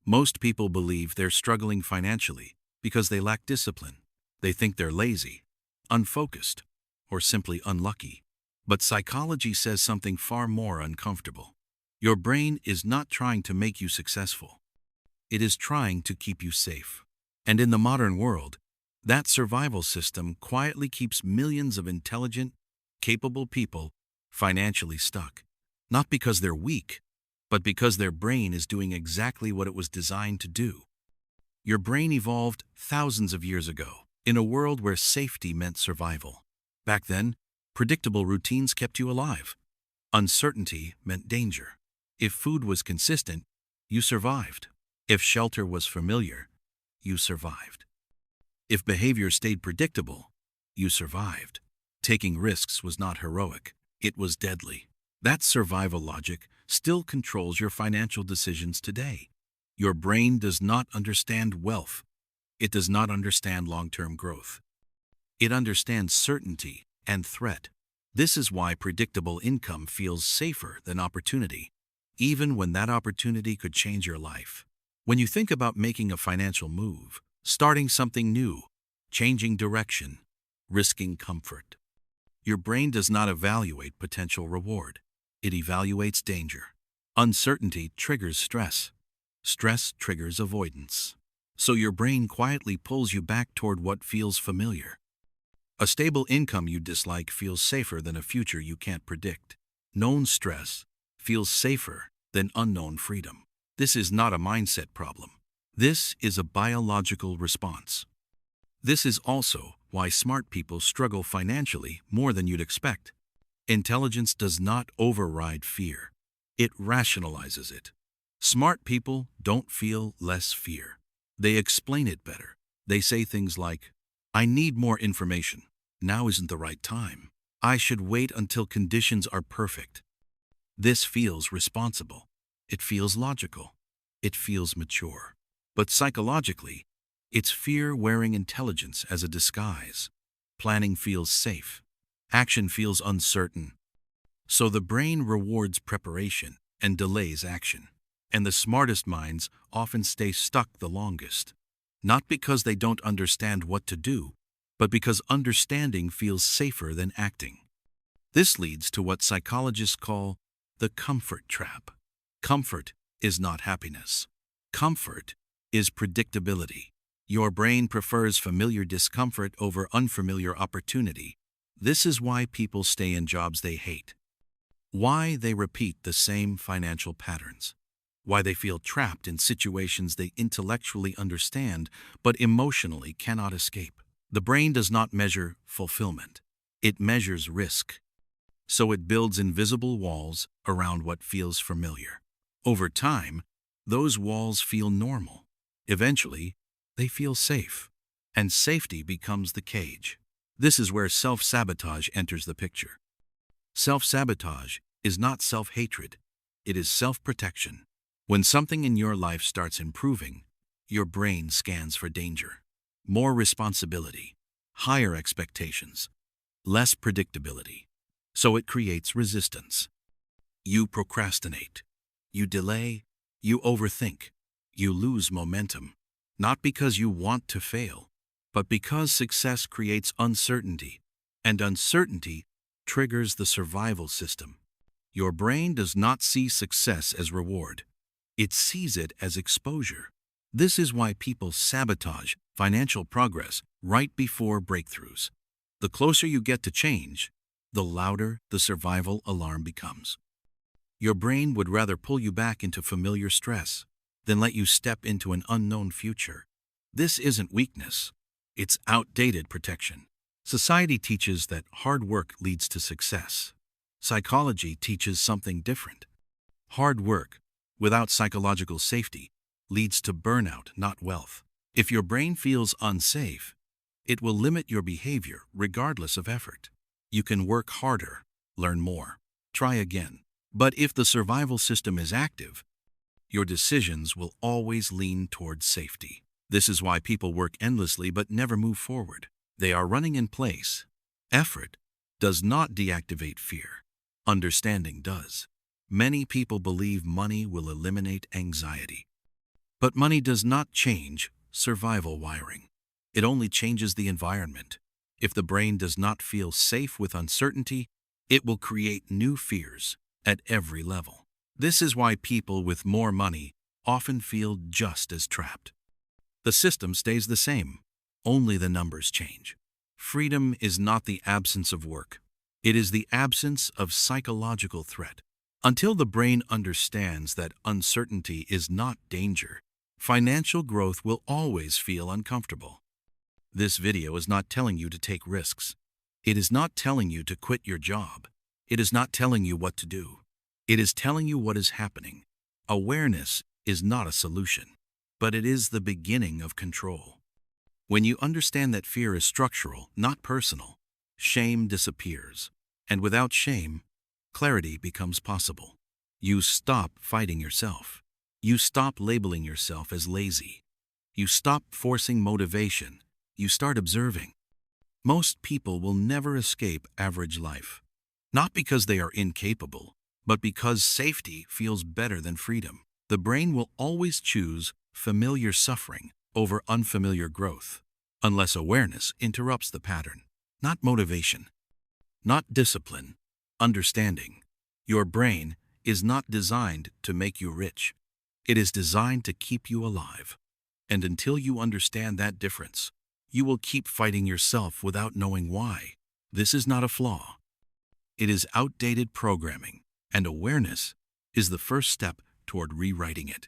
Most people believe they're struggling financially because they lack discipline. They think they're lazy, unfocused, or simply unlucky. But psychology says something far more uncomfortable. Your brain is not trying to make you successful. It is trying to keep you safe. And in the modern world, that survival system quietly keeps millions of intelligent, capable people financially stuck. Not because they're weak, but because their brain is doing exactly what it was designed to do. Your brain evolved thousands of years ago in a world where safety meant survival. Back then, predictable routines kept you alive. Uncertainty meant danger. If food was consistent, you survived. If shelter was familiar, you survived. If behavior stayed predictable, you survived. Taking risks was not heroic, it was deadly. That survival logic still controls your financial decisions today. Your brain does not understand wealth. It does not understand long-term growth. It understands certainty and threat. This is why predictable income feels safer than opportunity, even when that opportunity could change your life. When you think about making a financial move, starting something new, changing direction, risking comfort, your brain does not evaluate potential reward. It evaluates danger. Uncertainty triggers stress. Stress triggers avoidance. So your brain quietly pulls you back toward what feels familiar. A stable income you dislike feels safer than a future you can't predict. Known stress feels safer than unknown freedom. This is not a mindset problem. This is a biological response. This is also why smart people struggle financially more than you'd expect. Intelligence does not override fear. It rationalizes it. Smart people don't feel less fear. They explain it better. They say things like, "I need more information. Now isn't the right time. I should wait until conditions are perfect." This feels responsible. It feels logical. It feels mature. But psychologically, it's fear wearing intelligence as a disguise. Planning feels safe. Action feels uncertain. So the brain rewards preparation and delays action. And the smartest minds often stay stuck the longest. Not because they don't understand what to do, but because understanding feels safer than acting. This leads to what psychologists call the comfort trap. Comfort is not happiness. Comfort is predictability. Your brain prefers familiar discomfort over unfamiliar opportunity. This is why people stay in jobs they hate. Why they repeat the same financial patterns. Why they feel trapped in situations they intellectually understand but emotionally cannot escape. The brain does not measure fulfillment. It measures risk. So it builds invisible walls around what feels familiar. Over time, those walls feel normal. Eventually, they feel safe. And safety becomes the cage. This is where self-sabotage enters the picture. Self-sabotage is not self-hatred. It is self-protection. When something in your life starts improving, your brain scans for danger. More responsibility, higher expectations, less predictability. So it creates resistance. You procrastinate. You delay. You overthink. You lose momentum. Not because you want to fail, but because success creates uncertainty, and uncertainty triggers the survival system. Your brain does not see success as reward. It sees it as exposure. This is why people sabotage financial progress right before breakthroughs. The closer you get to change, the louder the survival alarm becomes. Your brain would rather pull you back into familiar stress than let you step into an unknown future. This isn't weakness. It's outdated protection. Society teaches that hard work leads to success. Psychology teaches something different. Hard work, without psychological safety, leads to burnout, not wealth. If your brain feels unsafe, it will limit your behavior regardless of effort. You can work harder, learn more, try again. But if the survival system is active, your decisions will always lean towards safety. This is why people work endlessly but never move forward. They are running in place. Effort does not deactivate fear. Understanding does. Many people believe money will eliminate anxiety. But money does not change survival wiring. It only changes the environment. If the brain does not feel safe with uncertainty, it will create new fears at every level. This is why people with more money often feel just as trapped. The system stays the same, only the numbers change. Freedom is not the absence of work. It is the absence of psychological threat. Until the brain understands that uncertainty is not danger, financial growth will always feel uncomfortable. This video is not telling you to take risks. It is not telling you to quit your job. It is not telling you what to do. It is telling you what is happening. Awareness is not a solution, but it is the beginning of control. When you understand that fear is structural, not personal, shame disappears. And without shame, clarity becomes possible. You stop fighting yourself. You stop labeling yourself as lazy. You stop forcing motivation. You start observing. Most people will never escape average life, not because they are incapable, but because safety feels better than freedom. The brain will always choose familiar suffering over unfamiliar growth, unless awareness interrupts the pattern. Not motivation, not discipline, understanding. Your brain is not designed to make you rich. It is designed to keep you alive. And until you understand that difference, you will keep fighting yourself without knowing why. This is not a flaw. It is outdated programming, and awareness is the first step toward rewriting it.